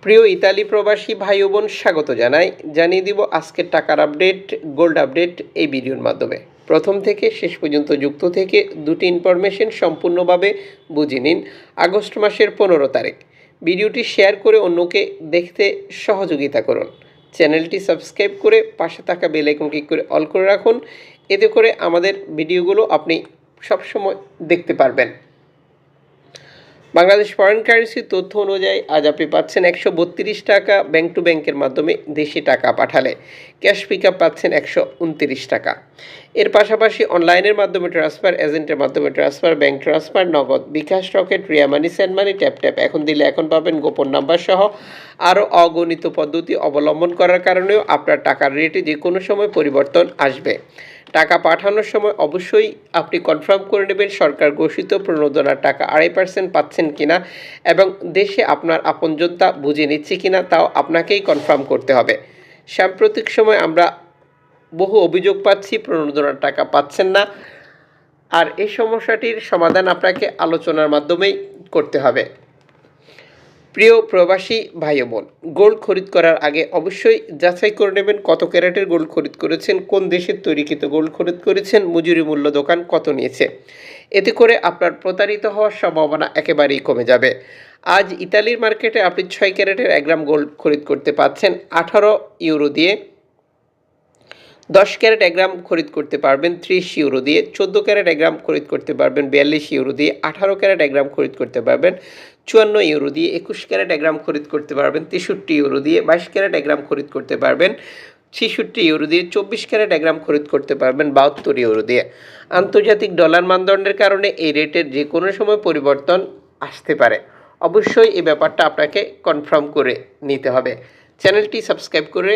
প্রিয় ইতালি প্রবাসী ভাই ও বোন, স্বাগত জানিয়ে দিব আজকের টাকার আপডেট, গোল্ড আপডেট এই ভিডিওর মাধ্যমে। প্রথম থেকে শেষ পর্যন্ত যুক্ত থেকে দুটি ইনফরমেশন সম্পূর্ণভাবে বুঝে নিন। আগস্ট মাসের 15 তারিখ। ভিডিওটি শেয়ার করে অন্যকে দেখতে সহযোগিতা করুন। চ্যানেলটি সাবস্ক্রাইব করে পাশে থাকা বেল আইকন ক্লিক করে অল করে রাখুন। এতে করে আমাদের ভিডিওগুলো আপনি সবসময় দেখতে পারবেন। বাংলাদেশ ফরেন কারেন্সি তথ্য অনুযায়ী আজ আপনি পাচ্ছেন 132 টাকা ব্যাংক টু ব্যাংকের মাধ্যমে দেশি টাকা পাঠালে। ক্যাশ পিক আপ পাচ্ছেন 129 টাকা। এর পাশাপাশি অনলাইনের মাধ্যমে ট্রান্সফার, এজেন্টের মাধ্যমে ট্রান্সফার, ব্যাংক ট্রান্সফার, নগদ, বিকাশ, রকেট, রিয়া মানি, সেন্ড মানি, ট্যাপ ট্যাপ এখন দিলে এখন পাবেন গোপন নাম্বার সহ আরও অগণিত পদ্ধতি অবলম্বন করার কারণেও আপনার টাকার রেটে যে কোনো সময় পরিবর্তন আসবে। টাকা পাঠানোর সময় অবশ্যই আপনি কনফার্ম করে নেবেন সরকার ঘোষিত প্রণোদনার টাকা 2.5% পাচ্ছেন কিনা এবং দেশে আপনার আপনজনতা বুঝে নিচ্ছে কিনা তাও আপনাকেই কনফার্ম করতে হবে। সাম্প্রতিক সময় আমরা বহু অভিযোগ পাচ্ছি প্রণোদনার টাকা পাচ্ছেন না, আর এই সমস্যাটির সমাধান আপনাকে আলোচনার মাধ্যমেই করতে হবে। প্রিয় প্রবাসী ভাই বোন, গোল্ড খরিদ করার আগে অবশ্যই যাচাই করে নেবেন কত ক্যারেটের গোল্ড খরিদ করেছেন, কোন দেশের তৈরিকৃত গোল্ড খরিদ করেছেন, মজুরি মূল্য দোকান কত নিয়েছে। এতে করে আপনার প্রতারিত হওয়ার সম্ভাবনা একেবারেই কমে যাবে। আজ ইতালির মার্কেটে আপনি 6 ক্যারেটের 1 গ্রাম গোল্ড খরিদ করতে পাচ্ছেন 18 ইউরো দিয়ে। 10 ক্যারেট 1 গ্রাম খরিদ করতে পারবেন 30 ইউরো দিয়ে। 14 ক্যারেট 1 গ্রাম খরিদ করতে পারবেন 42 ইউরো দিয়ে। 18 ক্যারেট 1 গ্রাম খরিদ করতে পারবেন 54 ইউরো দিয়ে। 21 ক্যারেট 1 গ্রাম খরিদ করতে পারবেন 63 ইউরো দিয়ে। 22 ক্যারেট 1 গ্রাম খরিদ করতে পারবেন 66 ইউরো দিয়ে। 24 ক্যারেট 1 গ্রাম খরিদ করতে পারবেন 72 ইউরো দিয়ে। আন্তর্জাতিক ডলার মানদণ্ডের কারণে এই রেটের যে কোনো সময় পরিবর্তন আসতে পারে। অবশ্যই এই ব্যাপারটা আপনাকে কনফার্ম করে নিতে হবে। চ্যানেলটি সাবস্ক্রাইব করে